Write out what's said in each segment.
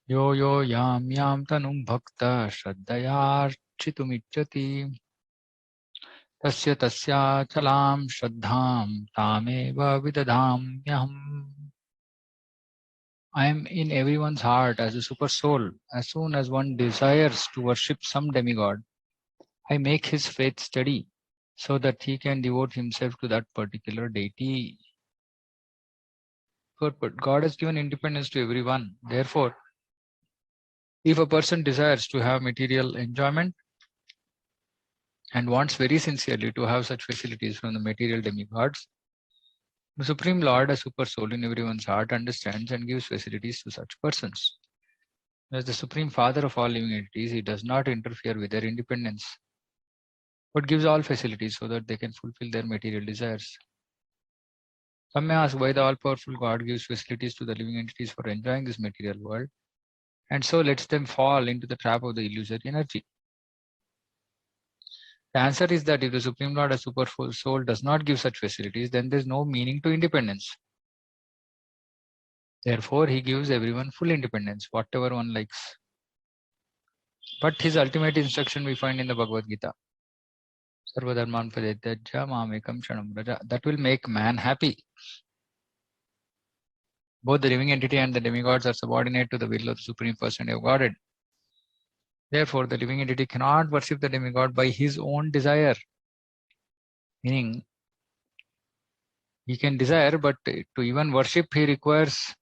Yo yo yam yam tanum bhakta shraddhayarchitumicchati tasya tasya chalam shraddham tameva vidadhamyaham. I am in everyone's heart as a super soul. As soon as one desires to worship some demigod, I make his faith steady so that he can devote himself to that particular deity. But God has given independence to everyone. Therefore, if a person desires to have material enjoyment and wants very sincerely to have such facilities from the material demigods, the Supreme Lord, a super soul in everyone's heart, understands and gives facilities to such persons. As the Supreme Father of all living entities, he does not interfere with their independence, but gives all facilities so that they can fulfill their material desires. Some may ask why the all-powerful God gives facilities to the living entities for enjoying this material world, and so lets them fall into the trap of the illusory energy. The answer is that if the Supreme Lord, a super soul, does not give such facilities, then there is no meaning to independence. Therefore, he gives everyone full independence, whatever one likes. But his ultimate instruction we find in the Bhagavad Gita. Sarvadharman parityajya mamekam shanam vraja. That will make man happy. Both the living entity and the demigods are subordinate to the will of the Supreme Personality of Godhead. Therefore, the living entity cannot worship the demigod by his own desire. Meaning, he can desire, but to even worship, he requires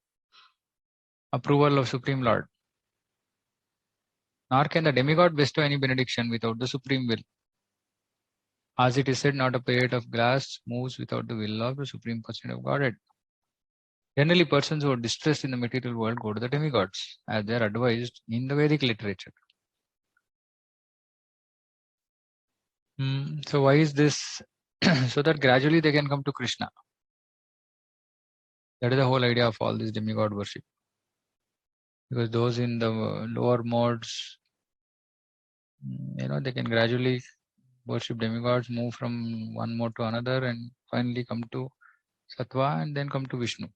approval of Supreme Lord. Nor can the demigod bestow any benediction without the Supreme will. As it is said, not a plate of glass moves without the will of the Supreme Personality of Godhead. Generally, persons who are distressed in the material world go to the demigods, as they are advised in the Vedic literature. So why is this? So that gradually they can come to Krishna. That is the whole idea of all this demigod worship. Because those in the lower modes, they can gradually worship demigods, move from one mode to another, and finally come to Sattva and then come to Vishnu.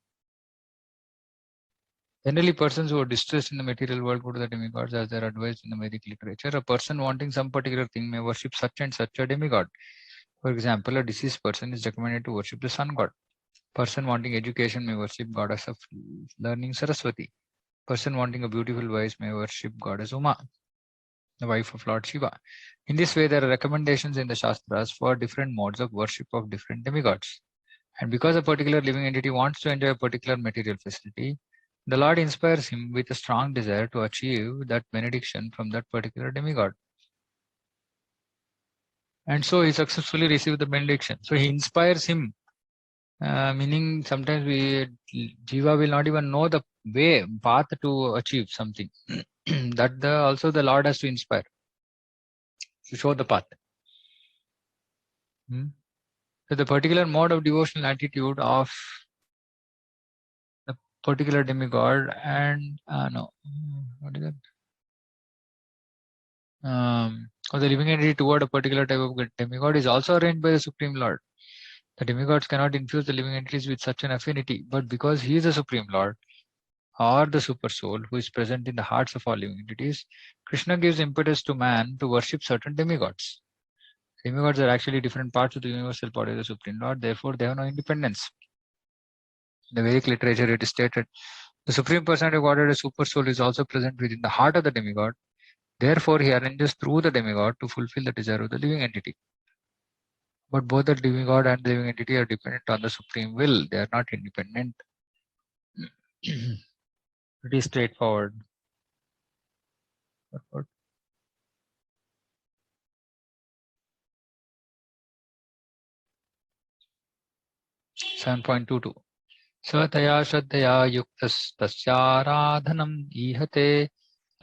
Generally, persons who are distressed in the material world go to the demigods as they are advised in the Vedic literature. A person wanting some particular thing may worship such and such a demigod. For example, a deceased person is recommended to worship the sun god. Person wanting education may worship goddess of learning Saraswati. Person wanting a beautiful wife may worship goddess Uma, the wife of Lord Shiva. In this way, there are recommendations in the Shastras for different modes of worship of different demigods. And because a particular living entity wants to enjoy a particular material facility, the Lord inspires him with a strong desire to achieve that benediction from that particular demigod. And so he successfully received the benediction. So he inspires him, meaning sometimes Jiva will not even know the path to achieve something. That also the Lord has to inspire, to show the path. So the particular mode of devotional attitude of the particular demigod and what is that? Or the living entity toward a particular type of demigod is also arranged by the Supreme Lord. The demigods cannot infuse the living entities with such an affinity, but because he is the Supreme Lord or the Super Soul who is present in the hearts of all living entities, Krishna gives impetus to man to worship certain demigods. Demigods are actually different parts of the universal body of the Supreme Lord, therefore they have no independence. In the Vedic literature, it is stated, the Supreme Personality of Godhead, a Super Soul, is also present within the heart of the demigod. Therefore, he arranges through the demigod to fulfill the desire of the living entity. But both the demigod and the living entity are dependent on the supreme will. They are not independent. Pretty straightforward. 7.22. Sataya Shraddhaya Yuktastasyaradhanam ihate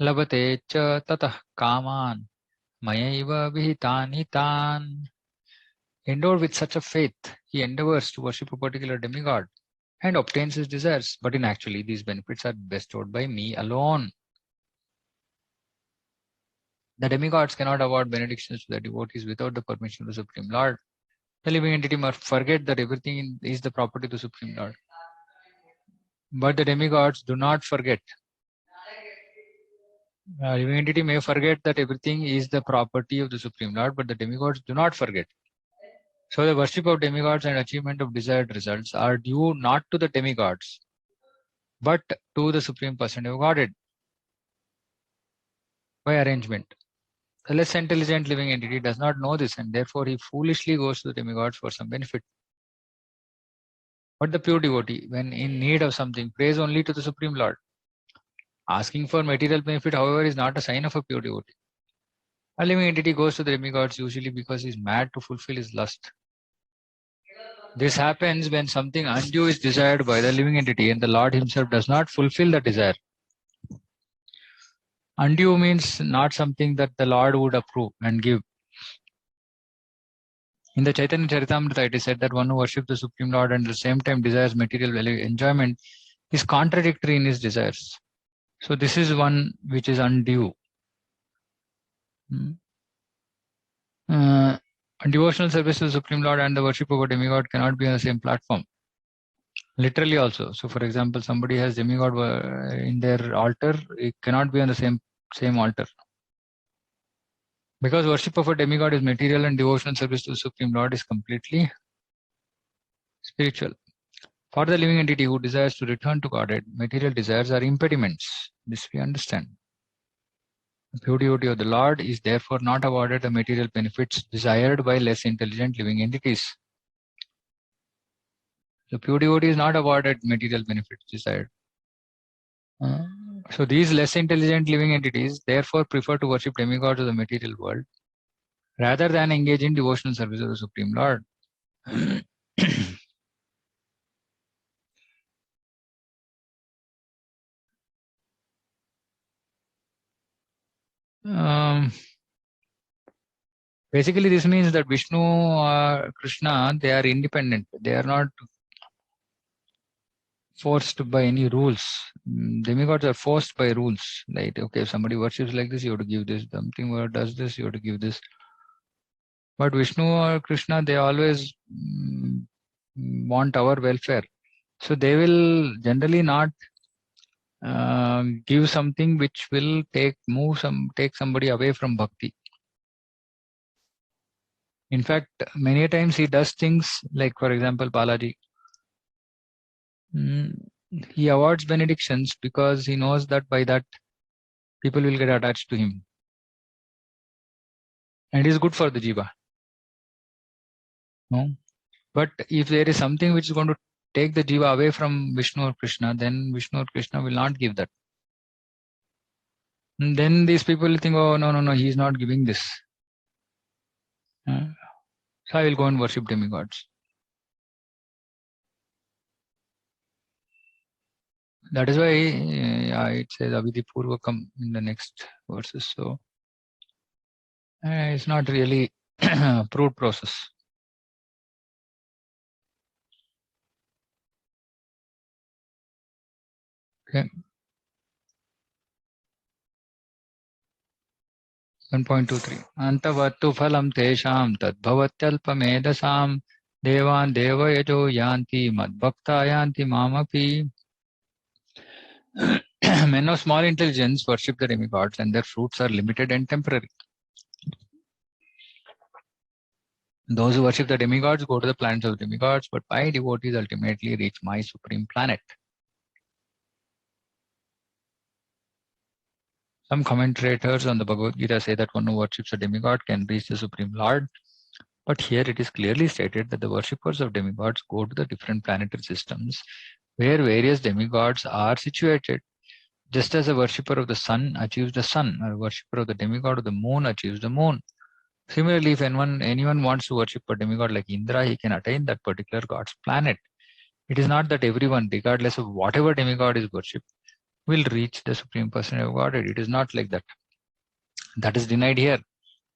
labate cha tatah kaman mayaiva vihitani tan. Endowed with such a faith, he endeavors to worship a particular demigod and obtains his desires. But in actually, these benefits are bestowed by me alone. The demigods cannot award benedictions to the devotees without the permission of the Supreme Lord. The living entity must forget that everything is the property of the Supreme Lord. But the demigods do not forget. Living entity may forget that everything is the property of the Supreme Lord, but the demigods do not forget. So the worship of demigods and achievement of desired results are due not to the demigods, but to the Supreme Personality of Godhead by arrangement. The less intelligent living entity does not know this, and therefore he foolishly goes to the demigods for some benefit. But the pure devotee, when in need of something, prays only to the Supreme Lord. Asking for material benefit, however, is not a sign of a pure devotee. A living entity goes to the demigods usually because he is mad to fulfill his lust. This happens when something undue is desired by the living entity and the Lord himself does not fulfill the desire. Undue means not something that the Lord would approve and give. In the Chaitanya Charitamrita, it is said that one who worships the Supreme Lord and at the same time desires material enjoyment is contradictory in his desires. So this is one which is undue. Devotional service to the Supreme Lord and the worship of a demigod cannot be on the same platform. Literally also. So for example, somebody has demigod in their altar, it cannot be on the same altar. Because worship of a demigod is material and devotional service to the Supreme Lord is completely spiritual. For the living entity who desires to return to Godhead, material desires are impediments. This we understand. The pure devotee of the Lord is therefore not awarded the material benefits desired by less intelligent living entities. The pure devotee is not awarded material benefits desired. So these less intelligent living entities therefore prefer to worship demigods of the material world rather than engage in devotional service of the Supreme Lord. Basically, this means that Vishnu or Krishna, they are independent. They are not forced by any rules. Demigods are forced by rules. Like, okay, if somebody worships like this, you have to give this. Something does this, you have to give this. But Vishnu or Krishna, they always want our welfare. So they will generally not give something which will take somebody away from bhakti. In fact, many times he does things like, for example, Balaji. He awards benedictions because he knows that by that people will get attached to him. And it is good for the jiva. No? But if there is something which is going to take the jiva away from Vishnu or Krishna, then Vishnu or Krishna will not give that. And then these people will think, oh, no, he is not giving this. So I will go and worship demigods. That is why it says Avidhi Purvakam in the next verses. So it's not really approved process. Okay. 1.23 Antavattu phalam tesham tadbhavatyalpamedasam devan devayajo yanti madbhakta yanti mamapi. Men of small intelligence worship the demigods and their fruits are limited and temporary. Those who worship the demigods go to the planets of demigods, but my devotees ultimately reach my supreme planet. Some commentators on the Bhagavad Gita say that one who worships a demigod can reach the Supreme Lord. But here it is clearly stated that the worshippers of demigods go to the different planetary systems where various demigods are situated. Just as a worshipper of the sun achieves the sun, or a worshipper of the demigod of the moon achieves the moon. Similarly, if anyone wants to worship a demigod like Indra, he can attain that particular god's planet. It is not that everyone, regardless of whatever demigod is worshipped, will reach the Supreme Personality of Godhead. It is not like that. That is denied here.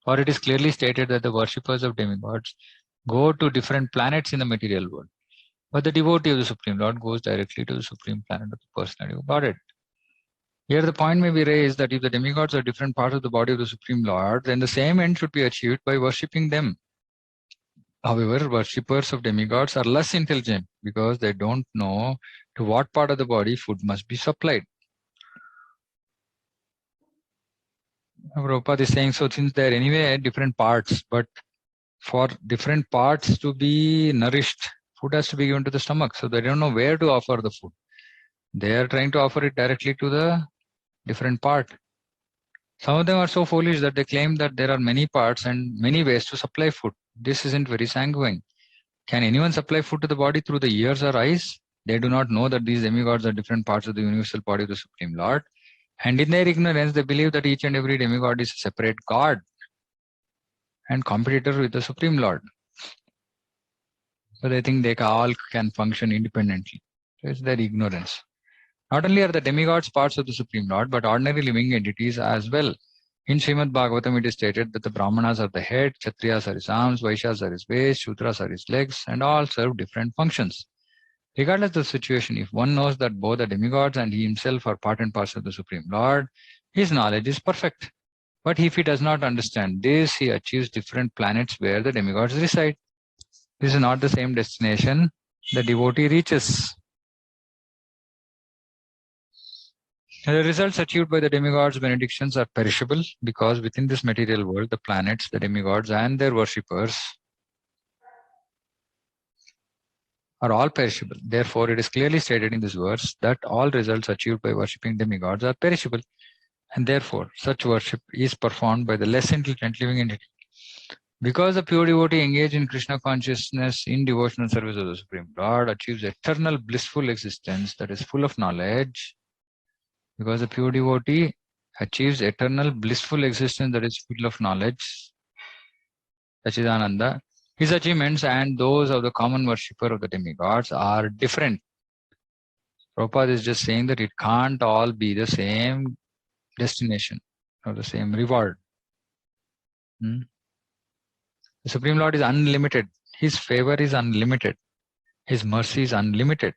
For it is clearly stated that the worshippers of demigods go to different planets in the material world. But the devotee of the Supreme Lord goes directly to the Supreme Planet of the Personality of Godhead. Here the point may be raised that if the demigods are different parts of the body of the Supreme Lord, then the same end should be achieved by worshipping them. However, worshippers of demigods are less intelligent because they don't know to what part of the body food must be supplied. Prabhupada is saying, so since they are anyway different parts, but for different parts to be nourished, food has to be given to the stomach. So they don't know where to offer the food. They are trying to offer it directly to the different part. Some of them are so foolish that they claim that there are many parts and many ways to supply food. This isn't very sanguine. Can anyone supply food to the body through the ears or eyes? They do not know that these demigods are different parts of the universal body of the Supreme Lord. And in their ignorance, they believe that each and every demigod is a separate god and competitor with the Supreme Lord. So they think they all can function independently. So it's their ignorance. Not only are the demigods parts of the Supreme Lord, but ordinary living entities as well. In Srimad Bhagavatam, it is stated that the Brahmanas are the head, Kshatriyas are his arms, Vaishyas are his waist, Shudras are his legs, and all serve different functions. Regardless of the situation, if one knows that both the demigods and he himself are part and parcel of the Supreme Lord, his knowledge is perfect. But if he does not understand this, he achieves different planets where the demigods reside. This is not the same destination the devotee reaches. The results achieved by the demigods' benedictions are perishable because within this material world, the planets, the demigods, and their worshippers are all perishable. Therefore, it is clearly stated in this verse that all results achieved by worshipping demigods are perishable, and therefore, such worship is performed by the less intelligent living entity. Because the pure devotee engaged in Krishna consciousness in devotional service of the Supreme Lord achieves eternal blissful existence that is full of knowledge. Because the pure devotee achieves eternal blissful existence that is full of knowledge, Sachidananda, his achievements and those of the common worshipper of the demigods are different. Prabhupada is just saying that it can't all be the same destination or the same reward. The Supreme Lord is unlimited. His favor is unlimited. His mercy is unlimited.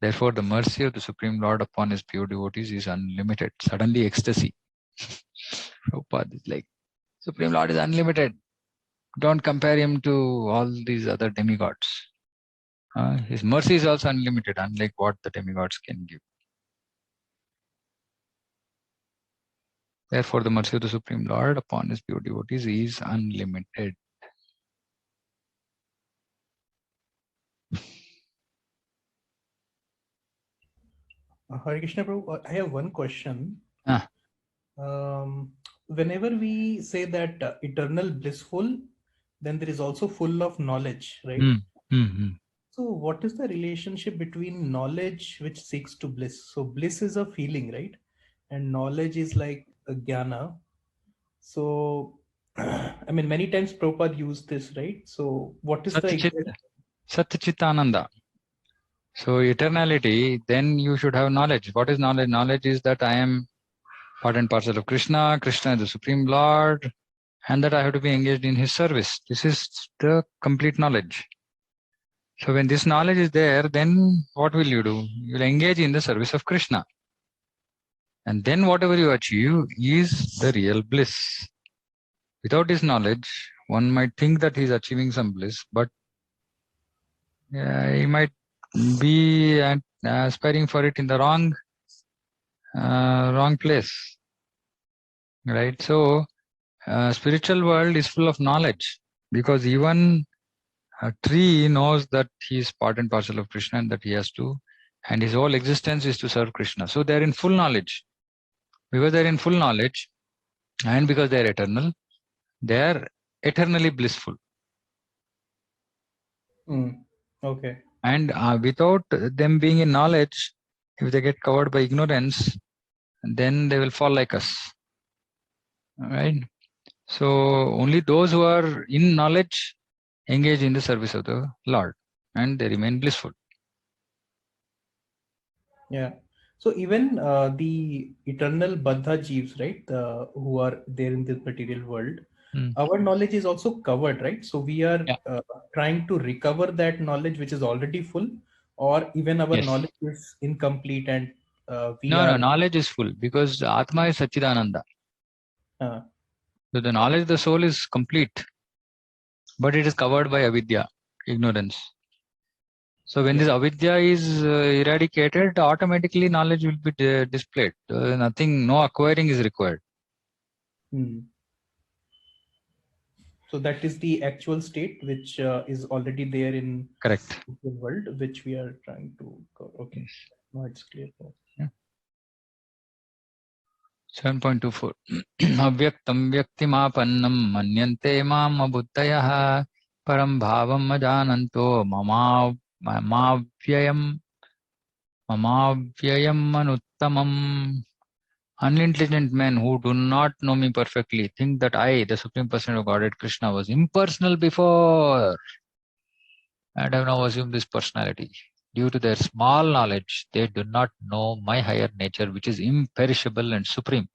Therefore, the mercy of the Supreme Lord upon his pure devotees is unlimited. Suddenly, ecstasy. Prabhupada is like, Supreme Lord is unlimited. Don't compare him to all these other demigods. His mercy is also unlimited, unlike what the demigods can give. Therefore, the mercy of the Supreme Lord upon his pure devotees is unlimited. Hare Krishna Prabhu, I have one question. Ah. Whenever we say that eternal blissful, then there is also full of knowledge, right? So what is the relationship between knowledge which seeks to bliss? So bliss is a feeling, right? And knowledge is like a jnana. So, I mean, many times Prabhupada used this, right? So what is the exact... Satchitananda. So eternality, then you should have knowledge. What is knowledge? Knowledge is that I am part and parcel of Krishna. Krishna is the Supreme Lord, and that I have to be engaged in his service. This is the complete knowledge. So when this knowledge is there, then what will you do? You will engage in the service of Krishna. And then whatever you achieve is the real bliss. Without this knowledge, one might think that he is achieving some bliss, but he might be aspiring for it in the wrong place. Right? So spiritual world is full of knowledge, because even a tree knows that he is part and parcel of Krishna and that he has to, and his whole existence is to serve Krishna. So they are in full knowledge. Because they are in full knowledge and because they are eternal, they are eternally blissful. Okay. And without them being in knowledge, if they get covered by ignorance, then they will fall like us. Right? So only those who are in knowledge engage in the service of the Lord, and they remain blissful. Yeah. So even the eternal Baddha Jeeves, right, who are there in this material world, our knowledge is also covered, right? So we are trying to recover that knowledge which is already full, or even our knowledge is incomplete and No, knowledge is full, because Atma is Satchidananda. So the knowledge of the soul is complete, but it is covered by avidya, ignorance. So when this avidya is eradicated, automatically knowledge will be displayed. Nothing, no acquiring is required. So that is the actual state which is already there in Correct. the world, which we are trying to cover. Okay, Yes. now it's clear. Yeah. 7.24 Avyaktam vyaktimapannam manyante mam abuddhayah param bhavam ajananto mamavyayam manuttamam. Unintelligent men who do not know me perfectly think that I, the Supreme Person of Godhead Krishna, was impersonal before and have now assumed this personality. Due to their small knowledge, they do not know my higher nature, which is imperishable and supreme.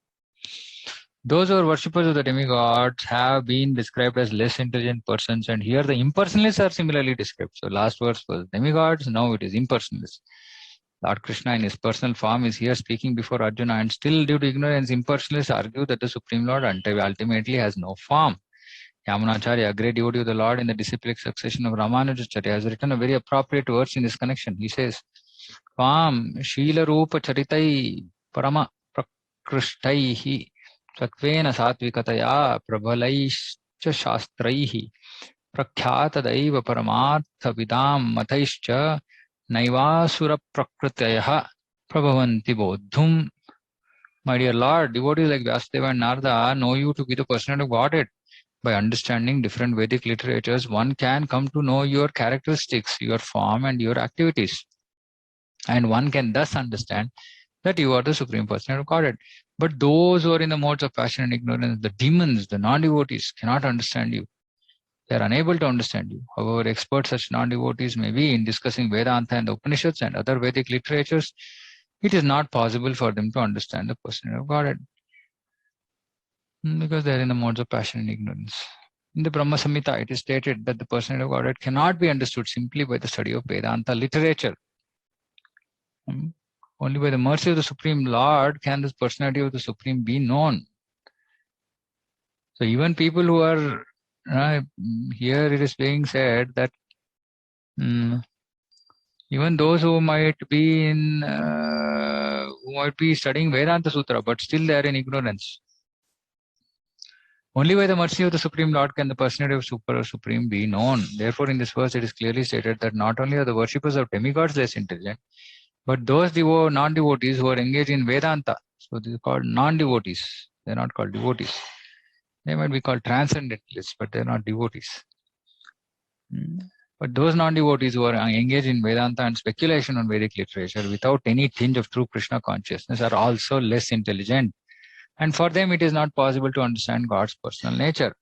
Those who are worshippers of the demigods have been described as less intelligent persons, and here the impersonalists are similarly described. So last verse was demigods, now it is impersonalists. Lord Krishna in his personal form is here speaking before Arjuna, and still due to ignorance, impersonalists argue that the Supreme Lord ultimately has no form. Yamunacharya, a great devotee of the Lord in the disciplic succession of Ramanujacharya, has written a very appropriate verse in this connection. He says, Tvam Shila Rupa Charitai Parama Prakrishtai Satvena Satvikataya Prabhalaischa Shastraihi Prakhyatadaiva Paramartha Vidam Mataischa Naivasura Prakritaya Prabhavanti Bodhum. My dear Lord, devotees like Vyasdeva and Narada know you to be the personality of Godhead. By understanding different Vedic literatures, one can come to know your characteristics, your form, and your activities. And one can thus understand that you are the Supreme Personality of Godhead. But those who are in the modes of passion and ignorance, the demons, the non-devotees, cannot understand you. They are unable to understand you. However expert such non-devotees may be in discussing Vedanta and the Upanishads and other Vedic literatures, it is not possible for them to understand the Personality of Godhead because they are in the modes of passion and ignorance. In the Brahma Samhita, it is stated that the Personality of Godhead cannot be understood simply by the study of Vedanta literature. Only by the mercy of the Supreme Lord can this personality of the Supreme be known. So even people who are here, it is being said that even those who might be studying Vedanta Sutra, but still they are in ignorance. Only by the mercy of the Supreme Lord can the personality of Super or Supreme be known. Therefore, in this verse, it is clearly stated that not only are the worshippers of demigods less intelligent, but those non-devotees who are engaged in Vedanta, so these are called non-devotees. They are not called devotees. They might be called transcendentalists, but they are not devotees. But those non-devotees who are engaged in Vedanta and speculation on Vedic literature without any tinge of true Krishna consciousness are also less intelligent. And for them, it is not possible to understand God's personal nature.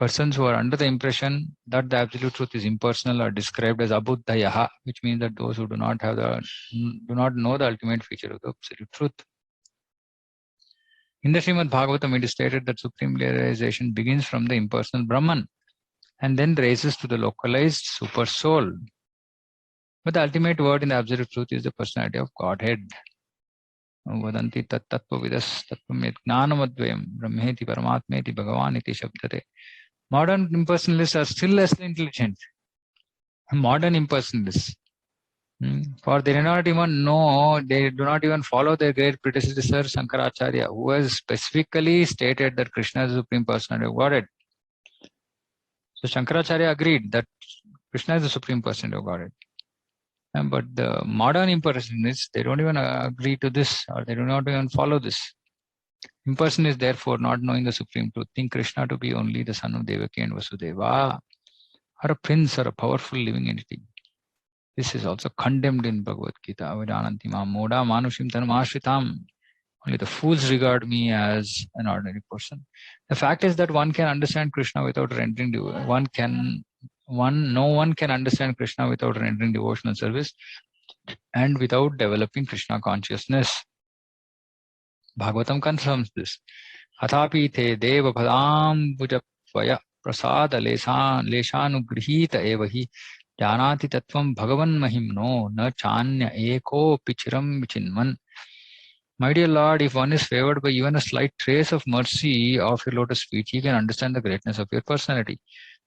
Persons who are under the impression that the absolute truth is impersonal are described as abuddhayaha, which means that those who do not know the ultimate feature of the absolute truth. In the Srimad Bhagavatam, it is stated that supreme realization begins from the impersonal Brahman and then raises to the localized super soul. But the ultimate word in the absolute truth is the personality of Godhead. Vadanti tat tattvavidas tattvamed gnanamadvayam brahmeti paramatmeti bhagavan iti shabdate. Modern impersonalists are still less intelligent. Modern impersonalists. For they do not even follow their great predecessor Shankaracharya, who has specifically stated that Krishna is the Supreme Personality of Godhead. So Shankaracharya agreed that Krishna is the Supreme Personality of Godhead. But the modern impersonalists, they don't even agree to this, or they do not even follow this. Impersonalists, therefore, not knowing the Supreme Truth, think Krishna to be only the son of Devaki and Vasudeva, or a prince or a powerful living entity. This is also condemned in Bhagavad Gita. Avidananti ma moda manushim tanamashritam. Only the fools regard me as an ordinary person. The fact is that one can understand Krishna without rendering no one can understand Krishna without rendering devotional service and without developing Krishna consciousness. Bhagavatam confirms this. Athapi te deva padam bujapvaya prasada leshanugrihita evahi janati tattvam bhagavan mahimno na chanya eko pichiram vichinman. My dear Lord, if one is favored by even a slight trace of mercy of your lotus feet, he can understand the greatness of your personality.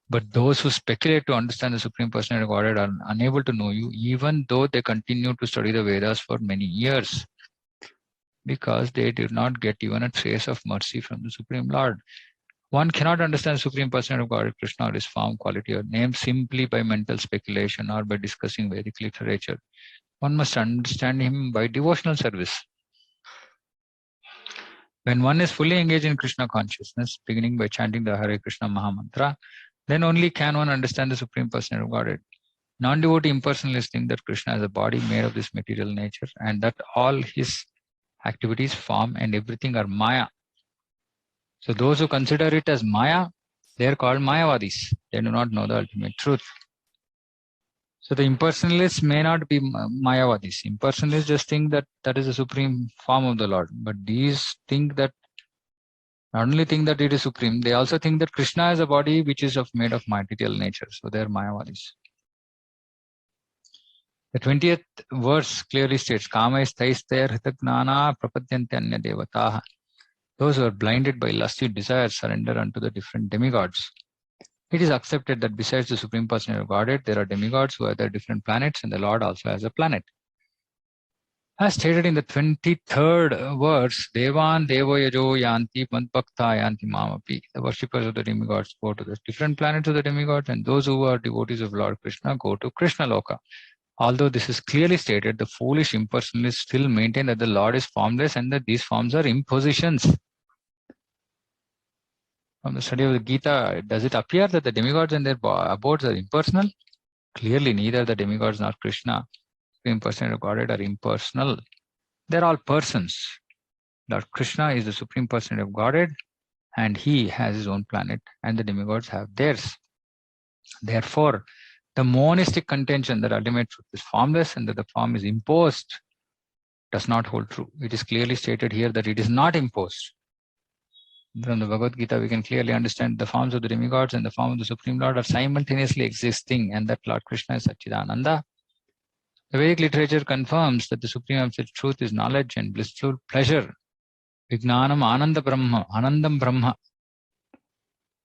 But those who speculate to understand the Supreme Personality of Godhead are unable to know you, even though they continue to study the Vedas for many years. because they did not get even a trace of mercy from the Supreme Lord. One cannot understand Supreme Personality of Godhead Krishna or his form, quality, or name simply by mental speculation or by discussing Vedic literature. One must understand him by devotional service. When one is fully engaged in Krishna consciousness, beginning by chanting the Hare Krishna Maha Mantra, then only can one understand the Supreme Personality of Godhead. Non-devotee impersonalists think that Krishna is a body made of this material nature and that all his activities, form, and everything are Maya. So those who consider it as Maya, they are called Mayavadis. They do not know the ultimate truth. So the impersonalists may not be Mayavadis. Impersonalists just think that that is the supreme form of the Lord. But these think that not only think that it is supreme, they also think that Krishna is a body which is made of material nature. So they are Mayavadis. The 20th verse clearly states, Kama isthaistayar hitagnana prapadyante anya devataha. Those who are blinded by lusty desires surrender unto the different demigods. It is accepted that besides the Supreme Personality of Godhead, there are demigods who have their different planets, and the Lord also has a planet. As stated in the 23rd verse, Devan Devayajo Yanti Madbhakta Yanti Mamapi. The worshippers of the demigods go to the different planets of the demigods, and those who are devotees of Lord Krishna go to Krishna Loka. Although this is clearly stated, the foolish impersonalists still maintain that the Lord is formless and that these forms are impositions. From the study of the Gita, does it appear that the demigods and their abodes are impersonal? Clearly, neither the demigods nor Krishna, Supreme Personality of Godhead, are impersonal. They're all persons. Lord Krishna is the Supreme Personality of Godhead, and he has his own planet, and the demigods have theirs. Therefore, the monistic contention that ultimate truth is formless and that the form is imposed does not hold true. It is clearly stated here that it is not imposed. From the Bhagavad Gita, we can clearly understand the forms of the demigods and the form of the Supreme Lord are simultaneously existing, and that Lord Krishna is Satchidananda. The Vedic literature confirms that the Supreme Absolute Truth is knowledge and blissful pleasure, Vijnanam Ananda Brahma, Anandam Brahma,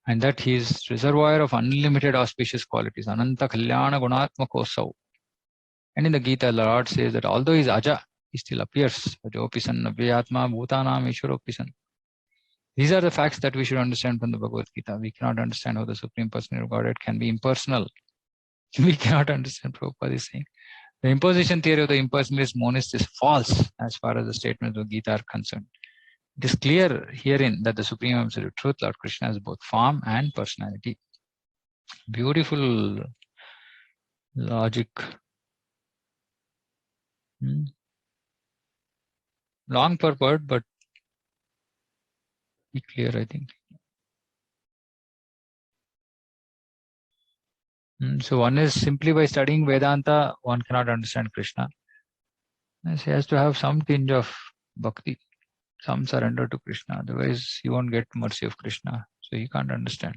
and that he is reservoir of unlimited auspicious qualities, Ananta Kalyana Gunatmakosav. And in the Gita, the Lord says that although he is Aja, he still appears. Ajopisan, Avyatma, Bhutanam, Ishwaropisan. These are the facts that we should understand from the Bhagavad Gita. We cannot understand how the Supreme Personality of Godhead can be impersonal. We cannot understand, Prabhupada is saying. The imposition theory of the impersonalist monist is false as far as the statements of Gita are concerned. It is clear herein that the Supreme Absolute Truth, Lord Krishna, has both form and personality. Beautiful logic. Long purport, but be clear, I think. So one is simply by studying Vedanta, one cannot understand Krishna. He has to have some tinge of bhakti, some surrender to Krishna. Otherwise, he won't get mercy of Krishna. So he can't understand.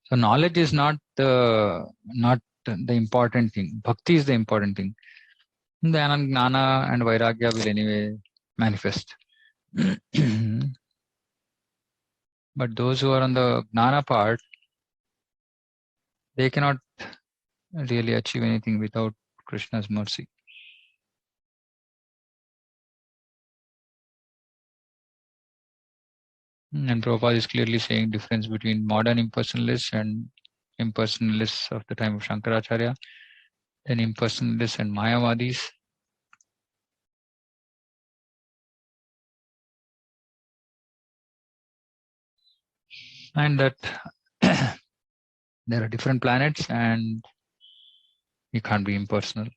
So knowledge is not the important thing. Bhakti is the important thing. The Jnana and Vairagya will anyway manifest. But those who are on the Jnana part, they cannot really achieve anything without Krishna's mercy. And Prabhupada is clearly saying difference between modern impersonalists and impersonalists of the time of Shankaracharya, then impersonalists and Mayavadis. And that there are different planets and you can't be impersonal.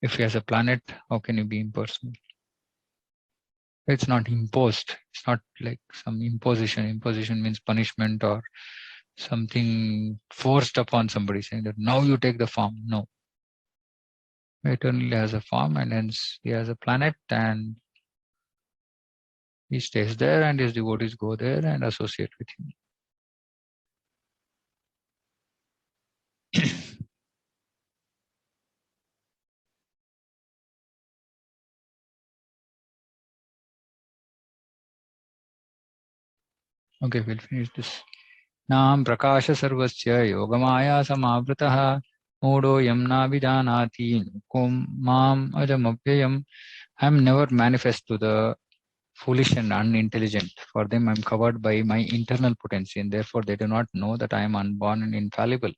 If he has a planet, how can you be impersonal? It's not imposed. It's not like some imposition. Imposition means punishment or something forced upon somebody, saying that now you take the form. No. He eternally has a form and hence he has a planet and he stays there and his devotees go there and associate with him. Okay, we'll finish this. Nam prakasha sarvasya yogamaya samavritah Modo yamna vidanati kum mam ajamabhyayam. I am never manifest to the foolish and unintelligent. For them, I am covered by my internal potency, and therefore they do not know that I am unborn and infallible.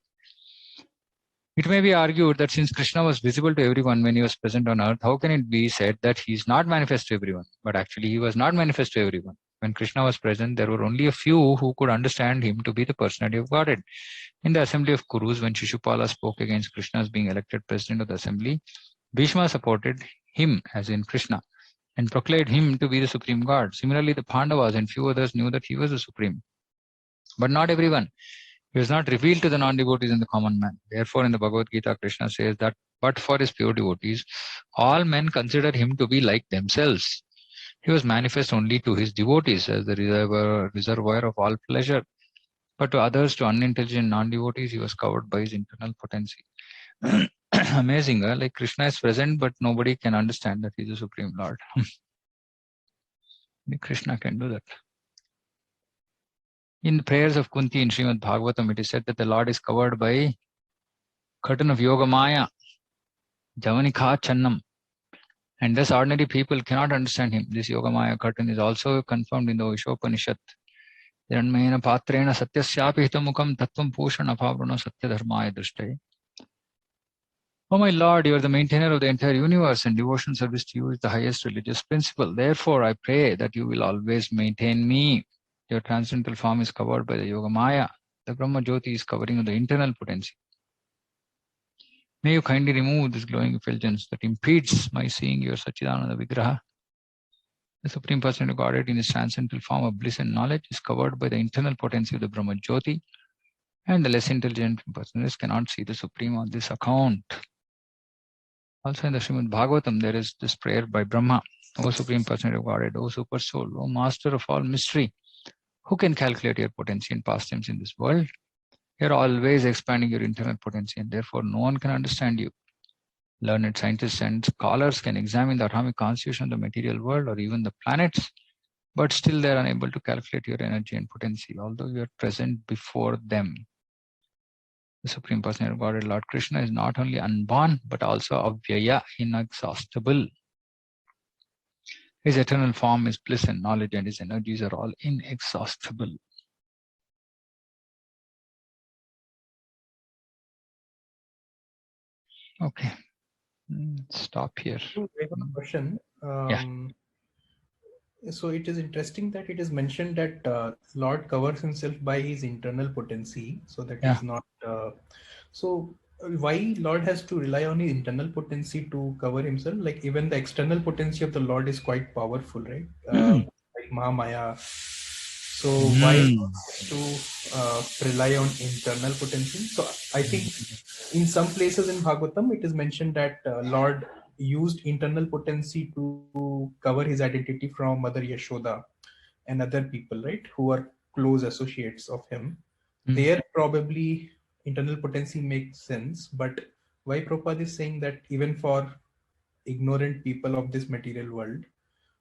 It may be argued that since Krishna was visible to everyone when he was present on earth, how can it be said that he is not manifest to everyone? But actually, he was not manifest to everyone. When Krishna was present, there were only a few who could understand him to be the personality of Godhead. In the assembly of Kurus, when Shishupala spoke against Krishna's being elected president of the assembly, Bhishma supported him, as in Krishna, and proclaimed him to be the supreme God. Similarly, the Pandavas and few others knew that he was the supreme. But not everyone. He was not revealed to the non-devotees and the common man. Therefore, in the Bhagavad Gita, Krishna says that, but for his pure devotees, all men consider him to be like themselves. He was manifest only to his devotees as the reservoir of all pleasure. But to others, to unintelligent non-devotees, he was covered by his internal potency. Amazing, huh? Like Krishna is present, but nobody can understand that he is the Supreme Lord. Krishna can do that. In the prayers of Kunti in Srimad Bhagavatam, it is said that the Lord is covered by curtain of Yoga Maya, Javanika Channam, and thus ordinary people cannot understand him. This Yoga Maya curtain is also confirmed in the Ishopanishad. Hiranmayena patrena satyasyapi hitamukam tattvam pushana bhavrano satya dharmaya drishtaye. O my Lord, you are the maintainer of the entire universe, and devotion service to you is the highest religious principle. Therefore, I pray that you will always maintain me. Your transcendental form is covered by the Yoga Maya. The Brahma Jyoti is covering the internal potency. May you kindly remove this glowing effulgence that impedes my seeing your Satchidananda Vigraha. The Supreme Personality of Godhead in his transcendental form of bliss and knowledge is covered by the internal potency of the Brahma Jyoti, and the less intelligent personalities cannot see the Supreme on this account. Also in the Srimad Bhagavatam, there is this prayer by Brahma. O Supreme Personality of Godhead, O Super Soul, O Master of all mystery, who can calculate your potency and pastimes in this world? You are always expanding your internal potency, and therefore no one can understand you. Learned scientists and scholars can examine the atomic constitution of the material world or even the planets, but still they are unable to calculate your energy and potency, although you are present before them. The Supreme Personality of Godhead, Lord Krishna, is not only unborn, but also avyaya, inexhaustible. His eternal form is bliss and knowledge, and his energies are all inexhaustible. Okay, stop here. I have a question. Yeah. So it is interesting that it is mentioned that Lord covers himself by his internal potency, so that Yeah. he's not. So why Lord has to rely on his internal potency to cover himself? Like even the external potency of the Lord is quite powerful, right? Like Mahamaya. So why to rely on internal potency? So I think in some places in Bhagavatam it is mentioned that Lord used internal potency to cover his identity from Mother Yashoda and other people, right, who are close associates of him. There probably internal potency makes sense, but why Prabhupada is saying that even for ignorant people of this material world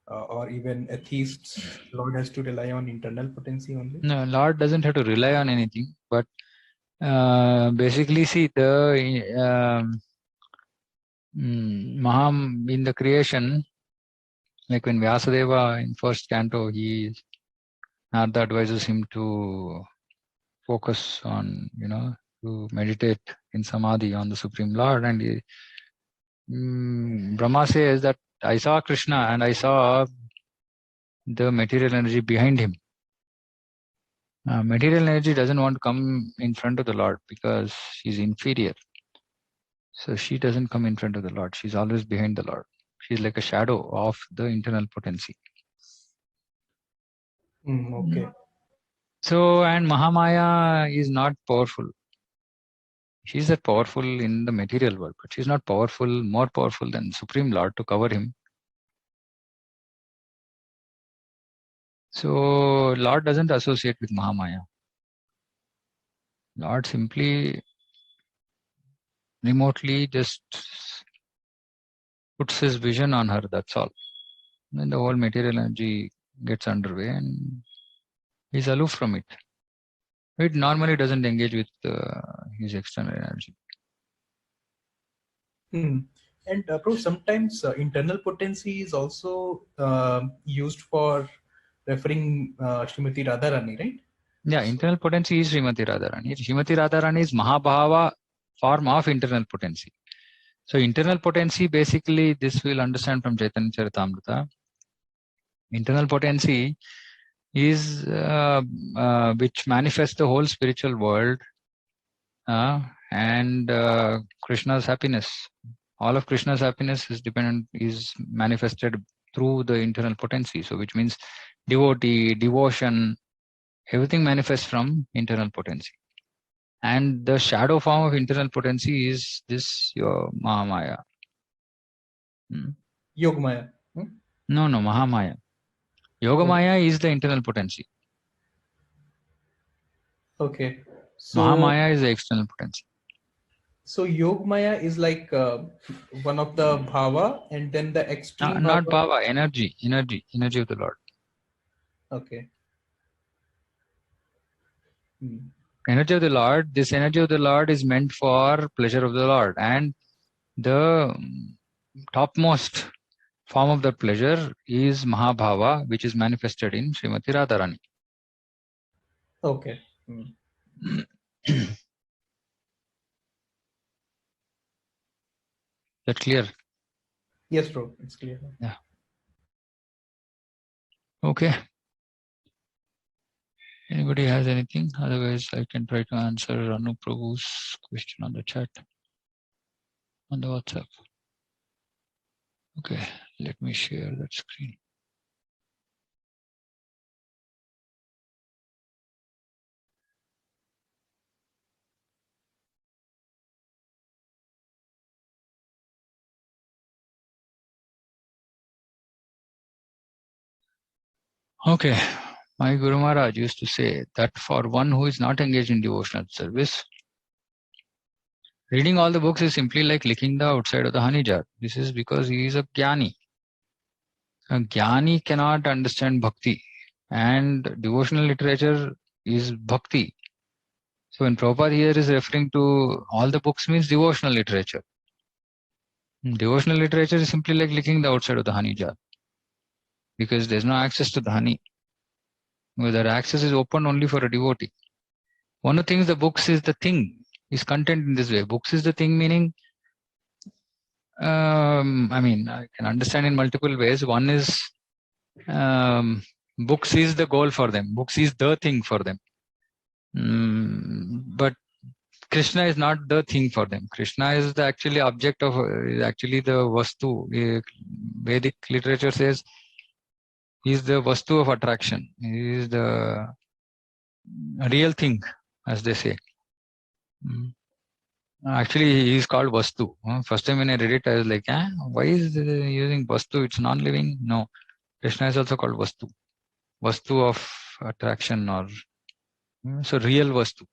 or even atheists, Lord has to rely on internal potency only? No, Lord doesn't have to rely on anything, but basically, see the Maham in the creation, like when Vyasadeva in first canto, Narada advises him to focus on, to meditate in samadhi on the Supreme Lord, and Brahma says that I saw Krishna and I saw the material energy behind him. Material energy doesn't want to come in front of the Lord because she's inferior. So she doesn't come in front of the Lord. She's always behind the Lord. She's like a shadow of the internal potency. Okay. So, and Mahamaya is not powerful. She's that powerful in the material world, but she's not powerful, more powerful than Supreme Lord to cover him. So, Lord doesn't associate with Mahamaya. Lord simply remotely just puts his vision on her, that's all. Then the whole material energy gets underway and he's aloof from it. It normally doesn't engage with his external energy. And Prabhu, sometimes internal potency is also used for referring Srimati Radharani, right? Yeah, internal potency is Srimati Radharani. Srimati Radharani is Mahabhava form of internal potency. So internal potency, basically, this we'll understand from Chaitanya Charitamrita. Internal potency is which manifests the whole spiritual world and Krishna's happiness. All of Krishna's happiness is manifested through the internal potency. So which means devotee, devotion, everything manifests from internal potency. And the shadow form of internal potency is this your Mahamaya. Yogamaya. No, Mahamaya. Yogamaya is the internal potency. Okay. So Mahamaya is the external potency. So Yogamaya is like one of the bhava, and then the extreme Not bhava. bhava, energy of the Lord. Okay. Energy of the Lord. This energy of the Lord is meant for pleasure of the Lord, and the topmost form of that pleasure is Mahabhava, which is manifested in Srimati Radharani. Okay. That clear? Yes, bro. It's clear. Yeah. Okay. Anybody has anything? Otherwise, I can try to answer Anu Prabhu's question on the chat, on the WhatsApp. Okay, let me share that screen. Okay, my Guru Maharaj used to say that for one who is not engaged in devotional service, reading all the books is simply like licking the outside of the honey jar. This is because he is a jnani. A jnani cannot understand bhakti, and devotional literature is bhakti. So when Prabhupada here is referring to all the books means devotional literature. Devotional literature is simply like licking the outside of the honey jar, because there's no access to the honey. Whether access is open only for a devotee. One of the things, the books is the thing, is content in this way. Books is the thing, meaning, I can understand in multiple ways. One is, books is the goal for them. Books is the thing for them. But Krishna is not the thing for them. Krishna is the actually object of, actually the vastu. Vedic literature says he is the vastu of attraction. He is the real thing, as they say. Actually, he is called Vastu. First time when I read it, I was like, why is using Vastu? It's non-living. No, Krishna is also called Vastu. Vastu of attraction, or so real Vastu.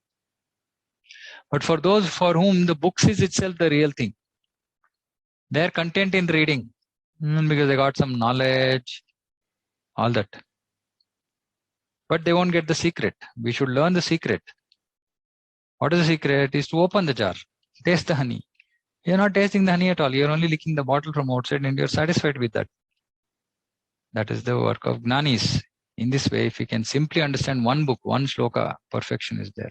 But for those for whom the books is itself the real thing, they are content in reading because they got some knowledge, all that. But they won't get the secret. We should learn the secret. What is the secret? Is to open the jar, taste the honey. You're not tasting the honey at all. You're only licking the bottle from outside and you're satisfied with that. That is the work of Gnanis. In this way, if you can simply understand one book, one shloka, perfection is there.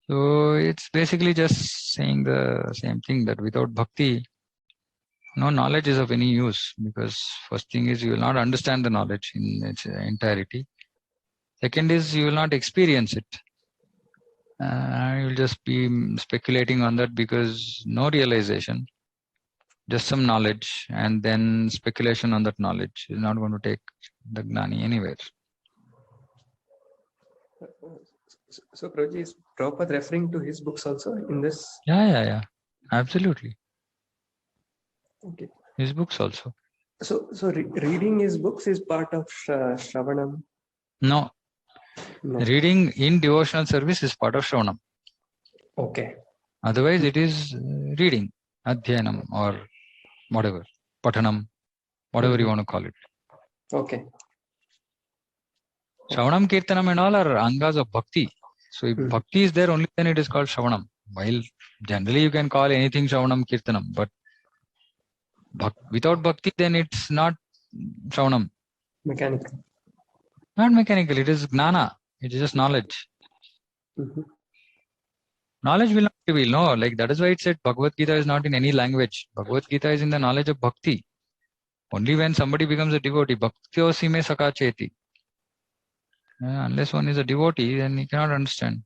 So it's basically just saying the same thing, that without bhakti, no knowledge is of any use, because first thing is you will not understand the knowledge in its entirety. Second is you will not experience it. You will just be speculating on that, because no realization, just some knowledge and then speculation on that knowledge is not going to take the Gnani anywhere. So Prabhuji, is Prabhupada referring to his books also in this? Yeah. Absolutely. Okay. His books also. So reading his books is part of Shravanam? No. Reading in devotional service is part of Shravanam. Okay. Otherwise, it is reading, Adhyanam, or whatever, Patanam, whatever you want to call it. Okay. Shravanam, Kirtanam and all are angas of bhakti. So if bhakti is there, only then it is called Shravanam. While generally you can call anything Shravanam Kirtanam, but without bhakti, then it's not Shravanam. Mechanical. Not mechanical, it is Gnana. It is just knowledge. Knowledge will not reveal, no. Like that is why it said Bhagavad Gita is not in any language. Bhagavad Gita is in the knowledge of bhakti. Only when somebody becomes a devotee, bhakti me saka cheti. Unless one is a devotee, then he cannot understand.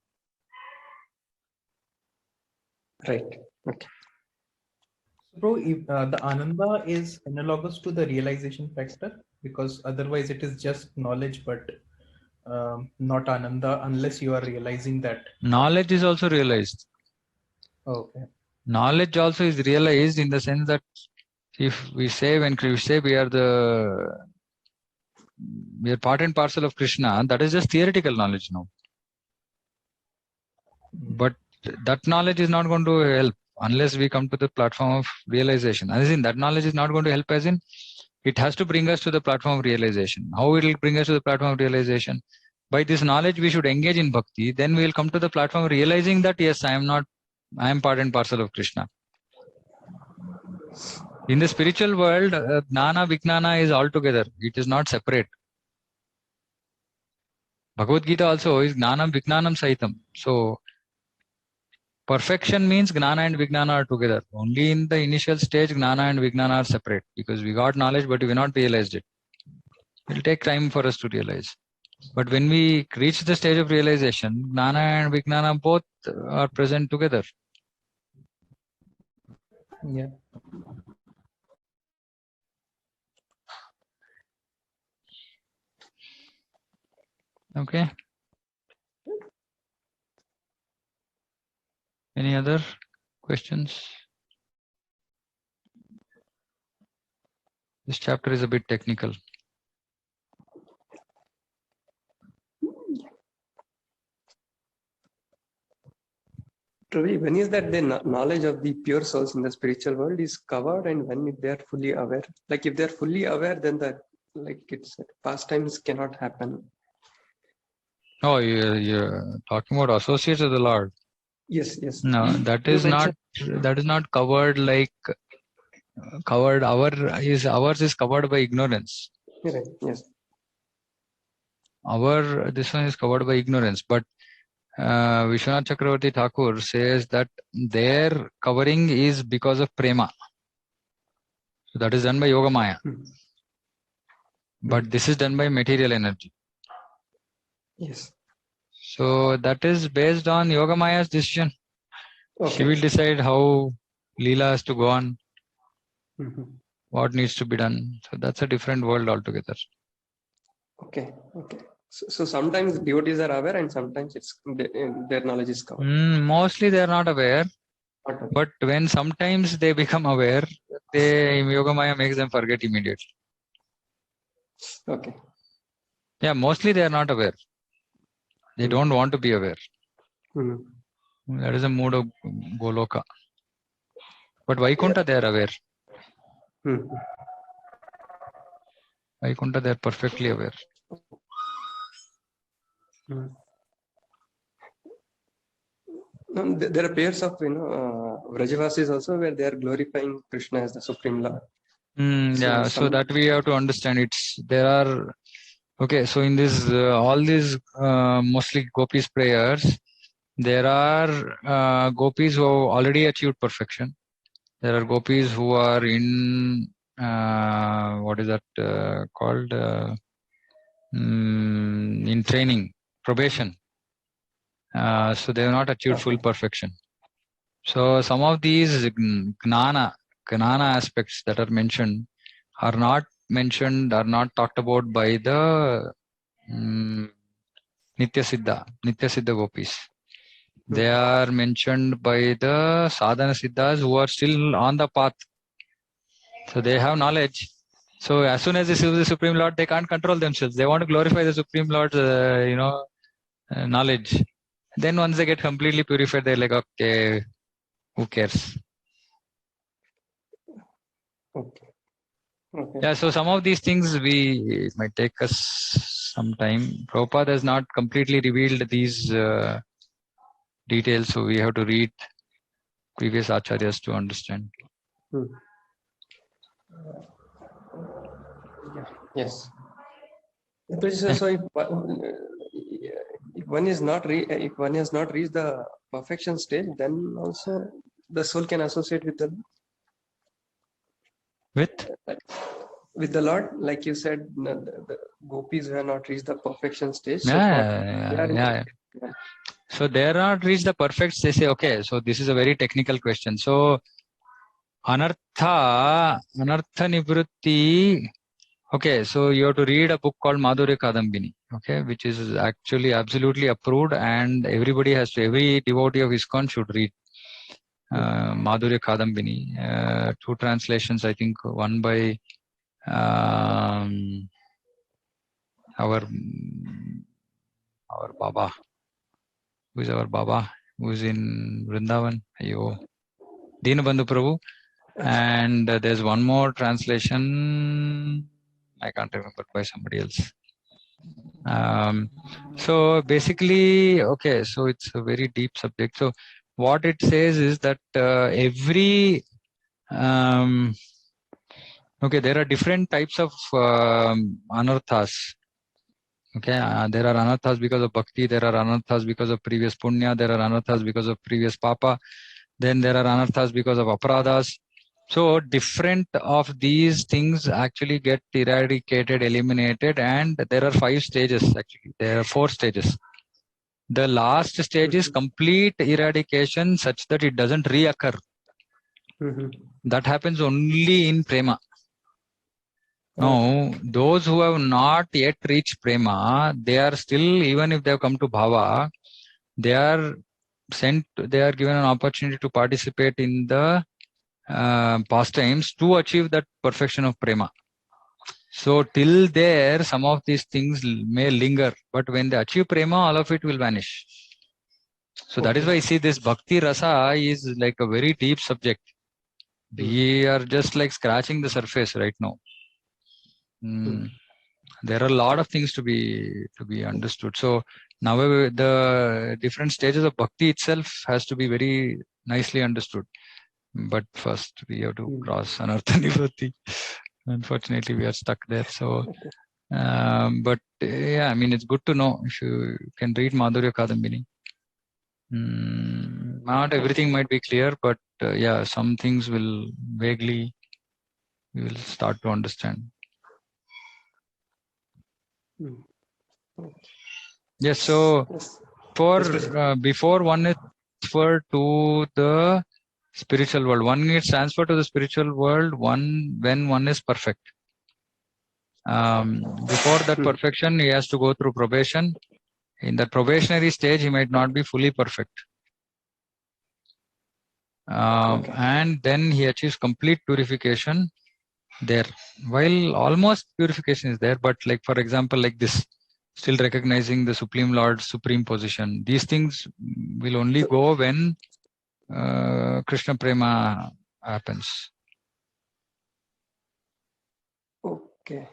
Right. Okay. Bro, if, the Ananda is analogous to the realization factor, because otherwise it is just knowledge, but not Ananda unless you are realizing that. Knowledge is also realized. Okay. Knowledge also is realized in the sense that if we say, when we say we are part and parcel of Krishna, that is just theoretical knowledge now. But that knowledge is not going to help unless we come to the platform of realization. As in, that knowledge is not going to help, as in, it has to bring us to the platform of realization. How it will bring us to the platform of realization? By this knowledge, we should engage in bhakti. Then we will come to the platform of realizing that, yes, I am part and parcel of Krishna. In the spiritual world, Gnana, Vijnana is all together. It is not separate. Bhagavad Gita also is Gnanam, Vijnanam Saitam. So, perfection means Gnana and Vijnana are together. Only in the initial stage, Gnana and Vijnana are separate because we got knowledge but we have not realized it. It will take time for us to realize. But when we reach the stage of realization, Gnana and Vijnana both are present together. Yeah. Okay. Any other questions? This chapter is a bit technical. Ravi, when is that the knowledge of the pure souls in the spiritual world is covered, and when they are fully aware? Like if they are fully aware, then it's pastimes cannot happen. Oh, you're talking about associates of the Lord. Yes, yes. No, that is not covered like covered. Ours is covered by ignorance. Right. Yes. This one is covered by ignorance, but Vishwanath Chakravarti Thakur says that their covering is because of prema. So that is done by Yoga Maya. But this is done by material energy. Yes. So that is based on Yoga Maya's decision. Okay. She will decide how Leela has to go on, what needs to be done. So that's a different world altogether. Okay. Okay. So sometimes devotees are aware and sometimes their knowledge is covered. Mostly they are not aware. But when sometimes they become aware, Yoga Maya makes them forget immediately. Okay. Yeah, mostly they are not aware. They don't want to be aware. That is a mood of Goloka. But Vaikuntha, they are aware. Vaikuntha, they are perfectly aware. There are pairs of Vrajavasis also where they are glorifying Krishna as the Supreme Lord. So that we have to understand. So in this all these mostly gopis prayers, there are gopis who have already achieved perfection. There are gopis who are in what is that called in training, probation. So they have not achieved full perfection. So some of these gnana aspects that are mentioned are not talked about by the Nitya Siddha gopis. They are mentioned by the sadhana siddhas who are still on the path. So they have knowledge. So as soon as they see the Supreme Lord, they can't control themselves. They want to glorify the Supreme Lord's knowledge. Then once they get completely purified, they're like, okay, who cares? Okay. Yeah, so some of these things it might take us some time. Prabhupada has not completely revealed these details, so we have to read previous acharyas to understand. Yes. So if one is not if one has not reached the perfection stage, then also the soul can associate with the Lord, like you said, the gopis who have not reached the perfection stage. So they are not reached the perfect. They say, okay, so this is a very technical question. So anartha nivrutti. Okay, so you have to read a book called Madhurya Kadambini, okay, which is actually absolutely approved, and everybody has to, every devotee of ISKCON should read Madhurya Kadambini. 2 translations, I think, one by our Baba. Who is our Baba? Who is in Vrindavan? Ayo. Dinabandhu Prabhu. And there's one more translation, I can't remember, by somebody else. So basically, okay, so it's a very deep subject. So what it says is that every okay, there are different types of anarthas. Okay, there are anarthas because of bhakti, there are anarthas because of previous punya, there are anarthas because of previous papa, then there are anarthas because of aparadhas. So different of these things actually get eradicated, eliminated, and there are 5 stages actually. There are 4 stages. The last stage is complete eradication such that it doesn't reoccur. That happens only in prema. Now, those who have not yet reached prema, they are still, even if they have come to bhava, they are given an opportunity to participate in the pastimes to achieve that perfection of prema. So till there, some of these things may linger, but when they achieve prema, all of it will vanish. So that is why I see this bhakti rasa is like a very deep subject. We are just like scratching the surface right now. There are a lot of things to be understood. So now the different stages of bhakti itself has to be very nicely understood. But first we have to cross anartha nivrutti. Unfortunately, we are stuck there. So, but yeah, I mean, it's good to know if you can read Madhurya Kadambini. Not everything might be clear, but yeah, some things will vaguely we will start to understand. Yes, so before one is transferred to the spiritual world, one is transferred to the spiritual world when one is perfect. Before that perfection, he has to go through probation. In that probationary stage, he might not be fully perfect. And then he achieves complete purification there. While almost purification is there, but like, for example, like this, still recognizing the Supreme Lord's supreme position. These things will only go when Krishna Prema happens. Okay.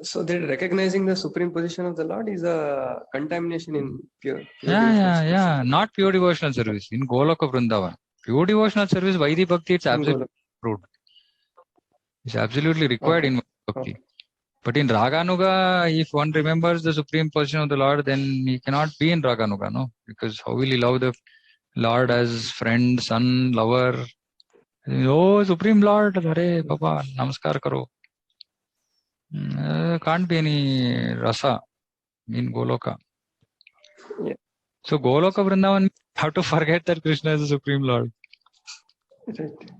So that recognizing the supreme position of the Lord is a contamination in pure yeah. Not pure devotional service. In Goloka Vrindavan. Pure devotional service, Vaidhi Bhakti, it's absolutely approved. It's absolutely required in Bhakti. But in Raganuga, if one remembers the supreme position of the Lord, then he cannot be in Raganuga, no? Because how will he love the Lord as friend, son, lover? Oh, Supreme Lord, Hare Baba, Namaskar Karo. Can't be any rasa in Goloka. Yeah. So Goloka Vrindavan, have to forget that Krishna is the Supreme Lord. Right.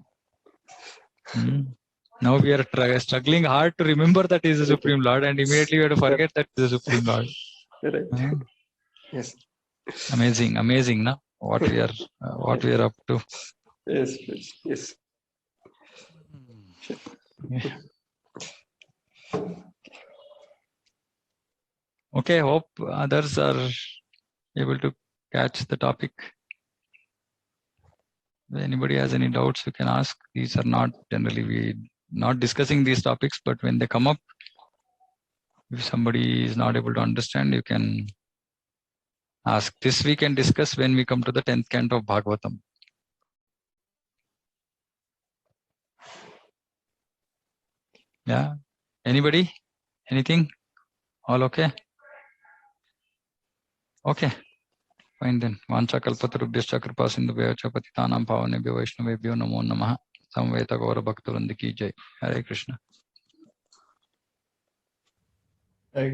Now we are struggling hard to remember that he is the Supreme Lord, and immediately we have to forget that he is the Supreme Lord. Right. Yes. Amazing, na? What we are up to. Yes. Yeah. Okay, hope others are able to catch the topic. If anybody has any doubts, you can ask. These are not generally, we not discussing these topics, but when they come up, if somebody is not able to understand, you can Ask. This we can discuss when we come to the 10th canto of Bhagavatam. Yeah. Anybody? Anything? All okay? Okay. Fine then. Vancha kalpatarubhyascha kripa sindhubhyo cha patitanam pavanebhyo vaishnavebhyo namo namaha. Samveta gaura bhaktarvrinda ki jai. Hare Krishna.